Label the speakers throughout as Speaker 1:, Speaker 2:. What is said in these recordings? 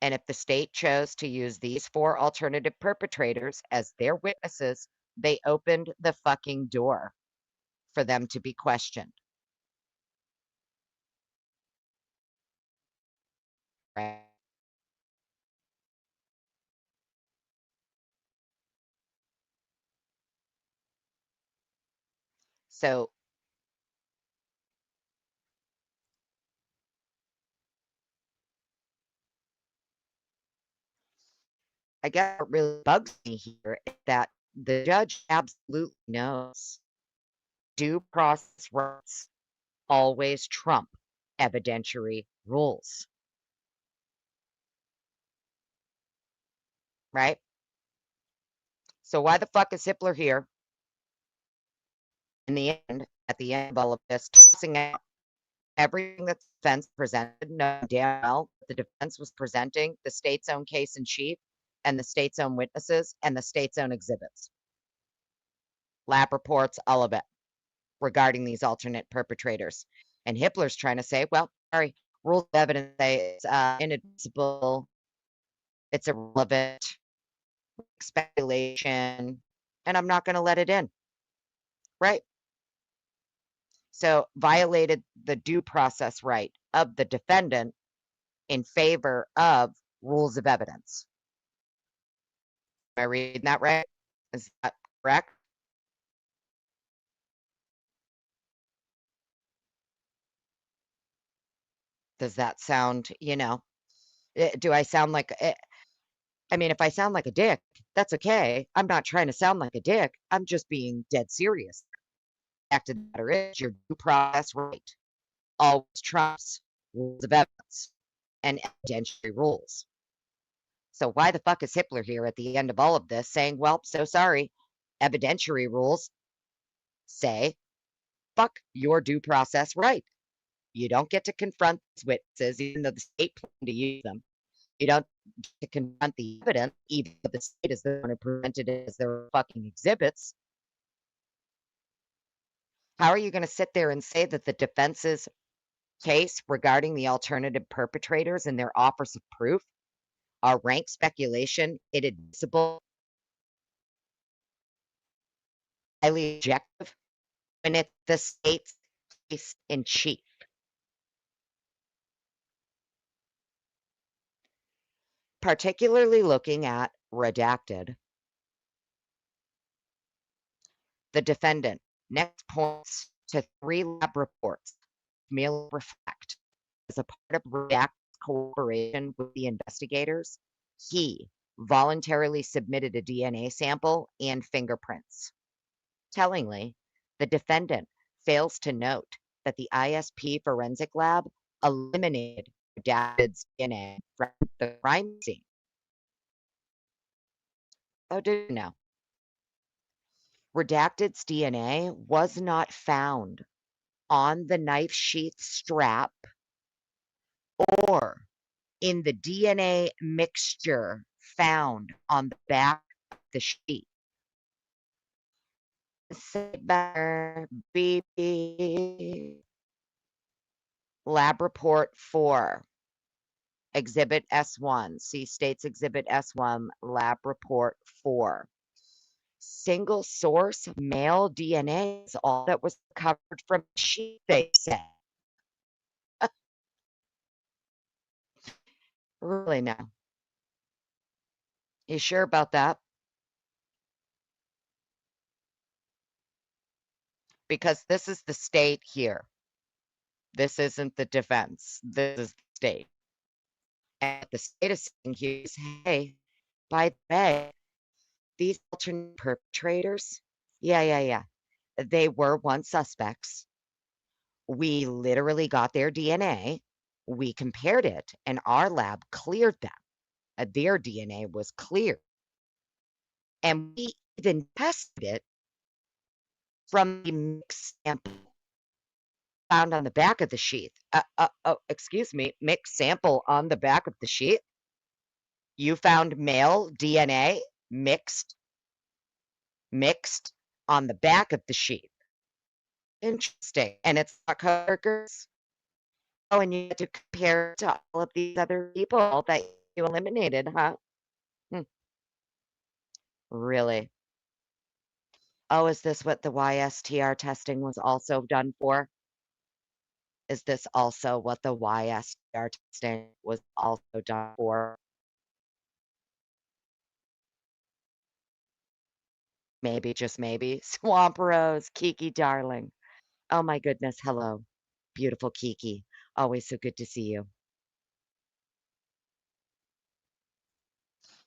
Speaker 1: And if the state chose to use these 4 alternative perpetrators as their witnesses, they opened the fucking door for them to be questioned. Right? So I guess what really bugs me here is that the judge absolutely knows due process rights always trump evidentiary rules, right? So why the fuck is Hippler here in the end, at the end of all of this, tossing out everything that the defense presented, knowing damn well the defense was presenting the state's own case in chief and the state's own witnesses and the state's own exhibits, lab reports, all of it regarding these alternate perpetrators. And Hippler's trying to say, well, sorry, rules of evidence say it's inadmissible, it's irrelevant, speculation, and I'm not going to let it in, right? So violated the due process right of the defendant in favor of rules of evidence. Am I reading that right? Is that correct? Does that sound, do I sound like, I mean, if I sound like a dick, that's okay. I'm not trying to sound like a dick. I'm just being dead serious. The fact of the matter is, your due process right always trumps rules of evidence and evidentiary rules. So why the fuck is Hippler here at the end of all of this saying, well, so sorry, evidentiary rules say, fuck your due process right. You don't get to confront these witnesses, even though the state planned to use them. You don't get to confront the evidence, even though the state is the one who presented it as their fucking exhibits. How are you going to sit there and say that the defense's case regarding the alternative perpetrators and their offers of proof are rank speculation, inadmissible, highly objective, when it's the state's case in chief? Particularly looking at redacted, the defendant next points to 3 lab reports merely reflect as a part of redacted cooperation with the investigators, he voluntarily submitted a DNA sample and fingerprints. Tellingly, the defendant fails to note that the ISP forensic lab eliminated redacted's DNA from the crime scene. Oh, did you know? Redacted's DNA was not found on the knife sheath strap or in the DNA mixture found on the back of the sheath. Saber BP Lab Report 4, Exhibit S1. See States Exhibit S1, Lab Report 4. Single source male DNA is all that was recovered from the sheath, they said. Really now? You sure about that? Because this is the state here. This isn't the defense. This is the state. And the state is saying here is, hey, by the way, these alternate perpetrators, yeah, they were once suspects. We literally got their DNA. We compared it, and our lab cleared them. Their DNA was clear. And we even tested it from the mixed sample found on the back of the sheath. Excuse me, mixed sample on the back of the sheath? You found male DNA mixed on the back of the sheath. Interesting. And it's not Kohberger's? Oh, and you had to compare it to all of these other people that you eliminated, huh? Hmm, really? Oh, is this what the YSTR testing was also done for? Is this also what the YSTR testing was also done for? Maybe, just maybe. Swamp Rose, Kiki darling. Oh my goodness, hello. Beautiful Kiki. Always so good to see you.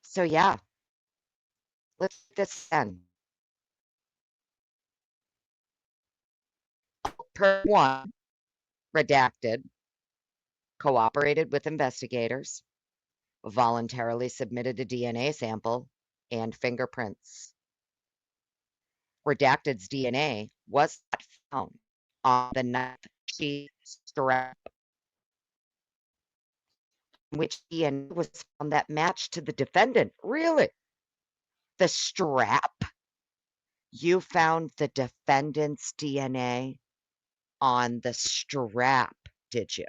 Speaker 1: So yeah, let's do this again. Per one, redacted, cooperated with investigators, voluntarily submitted a DNA sample, and fingerprints. Redacted's DNA was not found on the knife sheath strap, which DNA was found that matched to the defendant. Really? The strap? You found the defendant's DNA on the strap, did you?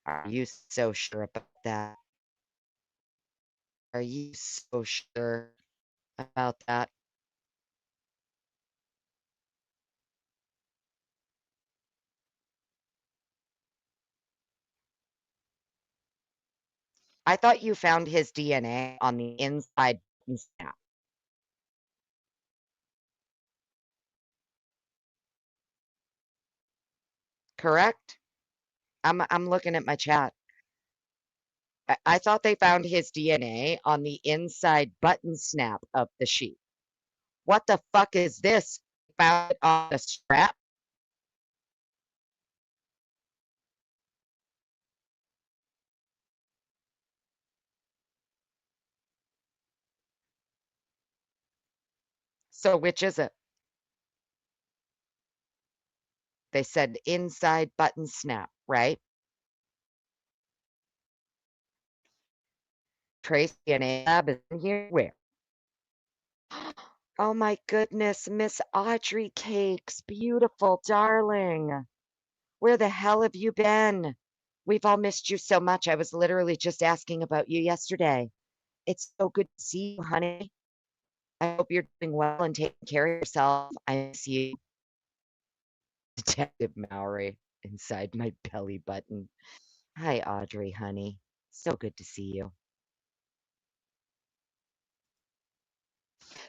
Speaker 1: Are you so sure about that? Are you so sure about that? I thought you found his DNA on the inside button snap, correct? I'm looking at my chat. I thought they found his DNA on the inside button snap of the sheet. What the fuck is this? Found it on the strap? So which is it? They said inside button snap, right? Trace DNA lab is in here. Where? Oh my goodness, Miss Audrey Cakes, beautiful darling. Where the hell have you been? We've all missed you so much. I was literally just asking about you yesterday. It's so good to see you, honey. I hope you're doing well and taking care of yourself. I miss you, Detective Mowry, inside my belly button. Hi, Audrey, honey. So good to see you.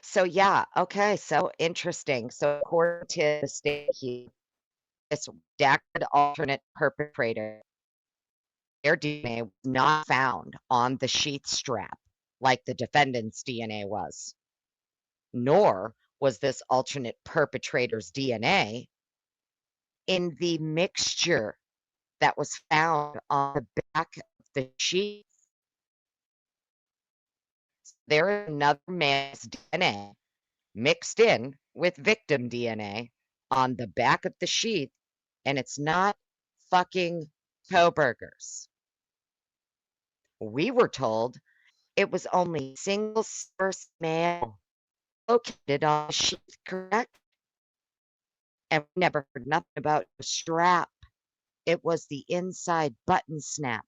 Speaker 1: So yeah, okay, so interesting. So according to the state here, this redacted alternate perpetrator, their DNA was not found on the sheath strap like the defendant's DNA was, nor was this alternate perpetrator's DNA in the mixture that was found on the back of the sheath. There is another man's DNA mixed in with victim DNA on the back of the sheath, and it's not fucking Kohberger's. We were told it was only single source mail located on the sheath, correct? And we never heard nothing about the strap. It was the inside button snap.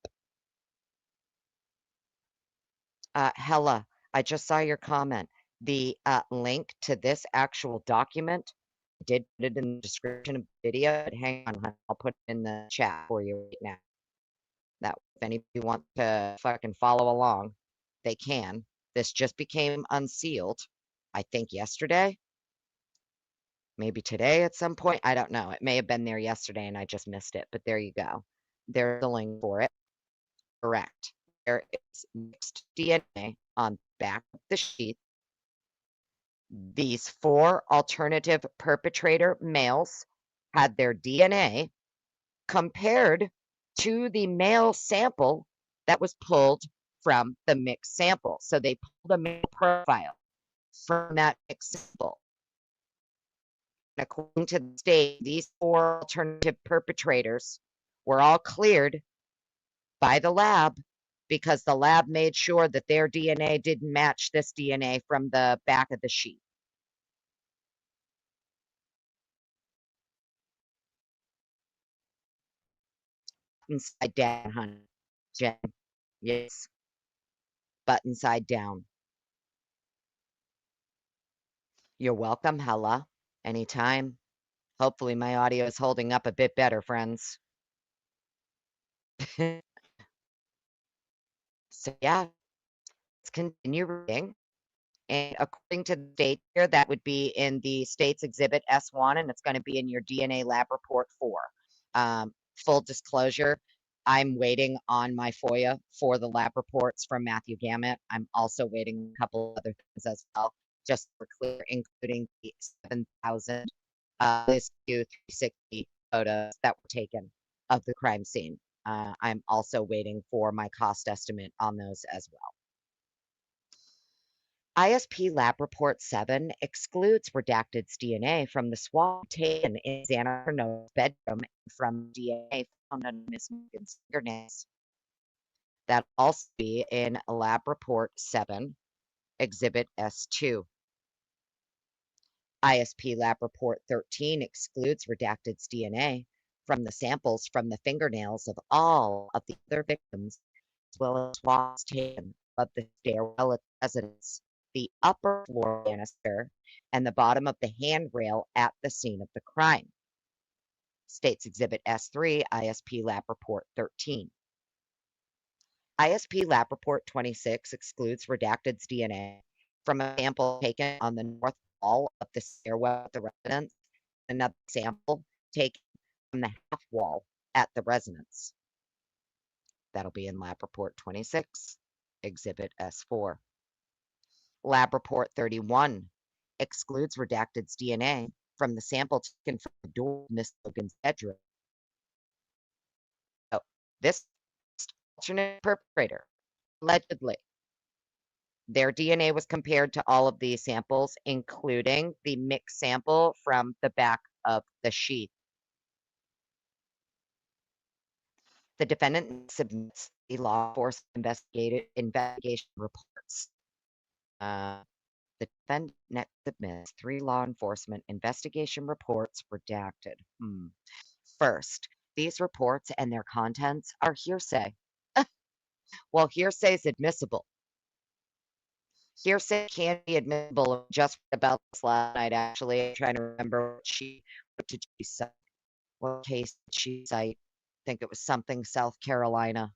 Speaker 1: Hella, I just saw your comment. The link to this actual document, I did put it in the description of the video, but hang on, hon, I'll put it in the chat for you right now. That if anybody wants to fucking follow along, they can. This just became unsealed, I think yesterday, maybe today at some point. I don't know. It may have been there yesterday and I just missed it, but there you go. There's the link for it. Correct. There is mixed DNA on the back of the sheet. These 4 alternative perpetrator males had their DNA compared to the male sample that was pulled from the mixed sample. So they pulled a male profile from that mixed sample. And according to the state, these 4 alternative perpetrators were all cleared by the lab because the lab made sure that their DNA didn't match this DNA from the back of the sheet. Inside down, honey. Jen. Yes. Button side down. You're welcome, Hella. Anytime. Hopefully my audio is holding up a bit better, friends. So yeah, let's continue reading. And according to the date here, that would be in the States Exhibit S1, and it's going to be in your DNA Lab Report 4. Full disclosure, I'm waiting on my FOIA for the lab reports from Matthew Gamet. I'm also waiting a couple other things as well, just for clear, including the 7,000 Liz Q 360 photos that were taken of the crime scene. I'm also waiting for my cost estimate on those as well. ISP Lab Report 7 excludes redacted's DNA from the swab taken in Xana Renault's bedroom and from DNA found on Miss Morgan's fingernails. That'll also be in Lab Report 7, Exhibit S2. ISP Lab Report 13 excludes redacted's DNA from the samples from the fingernails of all of the other victims, as well as swabs taken of the stairwell at the residence, the upper floor banister, and the bottom of the handrail at the scene of the crime. States Exhibit S3, ISP Lab Report 13. ISP Lab Report 26 excludes redacted's DNA from a sample taken on the north wall of the stairwell at the residence, another sample taken from the half wall at the residence. That'll be in Lab Report 26, Exhibit S4. Lab Report 31 excludes redacted's DNA from the sample taken from the door of Miss Logan's bedroom. So, this alternate perpetrator, allegedly, their DNA was compared to all of these samples, including the mixed sample from the back of the sheath. The defendant submits the law enforcement investigation reports. The defendant next submits 3 law enforcement investigation reports redacted. First, these reports and their contents are hearsay. Well, hearsay is admissible. Hearsay can be admissible. Just about this last night, actually. I'm trying to remember what did she cite? What case did she cite? I think it was something South Carolina.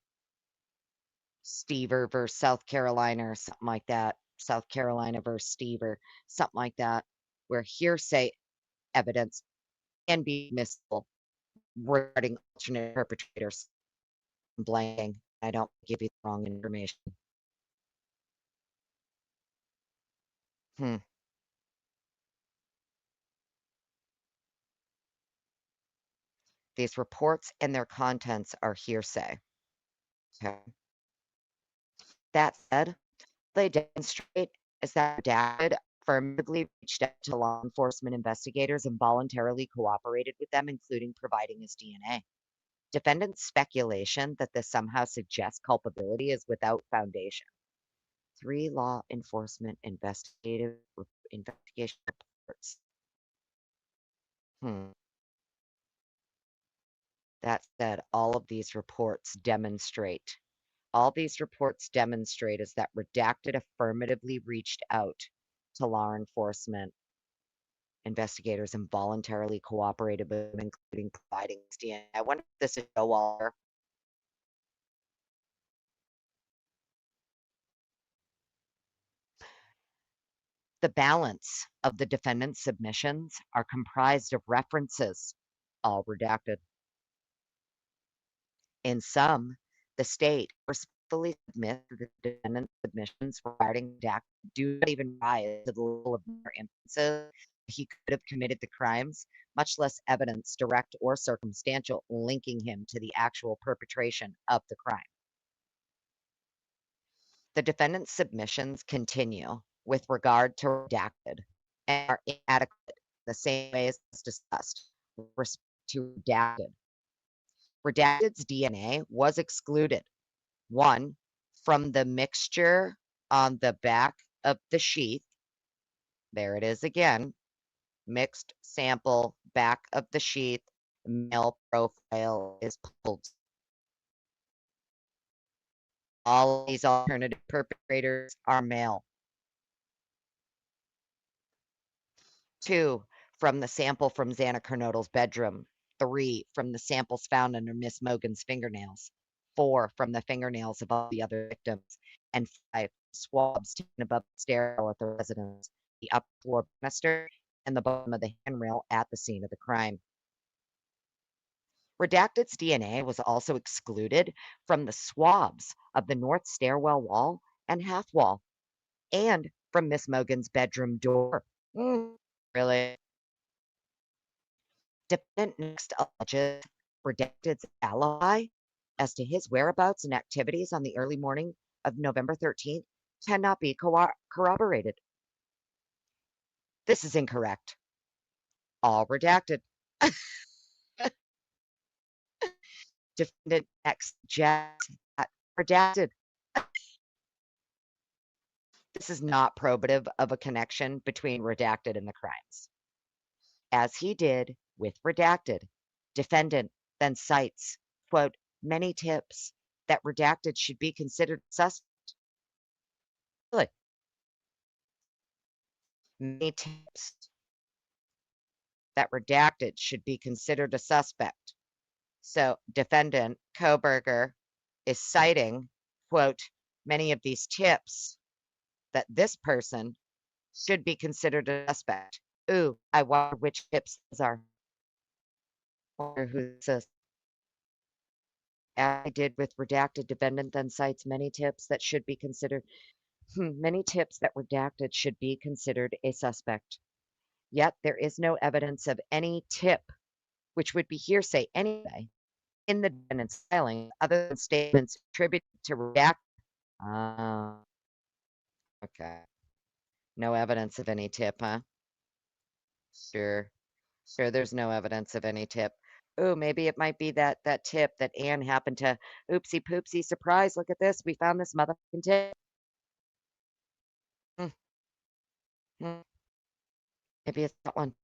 Speaker 1: Stever versus South Carolina or something like that. South Carolina versus Stever, something like that, where hearsay evidence can be admissible regarding alternate perpetrators. I'm blanking. I don't give you the wrong information. These reports and their contents are hearsay. Okay. That said, they demonstrate is that Dad affirmatively reached out to law enforcement investigators and voluntarily cooperated with them, including providing his DNA. Defendant's speculation that this somehow suggests culpability is without foundation. 3 law enforcement investigation reports. That said, all these reports demonstrate is that redacted affirmatively reached out to law enforcement investigators and voluntarily cooperated with them, including providing DNA. I wonder if this is Joe Waller. The balance of the defendant's submissions are comprised of references, all redacted. In sum, the state respectfully submits that the defendant's submissions regarding redacted do not even rise to the level of mere inferences he could have committed the crimes, much less evidence, direct or circumstantial, linking him to the actual perpetration of the crime. The defendant's submissions continue with regard to redacted and are inadequate the same way as discussed with respect to redacted. Redacted's DNA was excluded. 1, from the mixture on the back of the sheath. There it is again. Mixed sample, back of the sheath, male profile is pulled. All these alternative perpetrators are male. 2, from the sample from Xana Kernodle's bedroom. 3, from the samples found under Miss Mogan's fingernails. 4, from the fingernails of all the other victims. And 5, swabs taken above the stairwell at the residence, the upper floor banister, and the bottom of the handrail at the scene of the crime. Redacted's DNA was also excluded from the swabs of the north stairwell wall and half wall, and from Miss Mogan's bedroom door. Really? Defendant next alleges Redacted's alibi as to his whereabouts and activities on the early morning of November 13th cannot be corroborated. This is incorrect. All redacted. Defendant next objects that redacted. This is not probative of a connection between redacted and the crimes. As he did with redacted, defendant then cites, quote, many tips that redacted should be considered suspect. Really? Many tips that redacted should be considered a suspect. So defendant Kohberger is citing, quote, many of these tips that this person should be considered a suspect. Ooh, I wonder which tips those are. Wonder who this is. As I did with redacted, defendant then cites many tips that should be considered. Many tips that redacted should be considered a suspect. Yet there is no evidence of any tip, which would be hearsay anyway, in the defendant's filing, other than statements attributed to redacted. Oh, okay. No evidence of any tip, huh? Sure. Sure, there's no evidence of any tip. Oh, maybe it might be that tip that Anne happened to oopsie poopsie surprise, look at this, we found this motherfucking tip. Mm, mm. Maybe it's that one.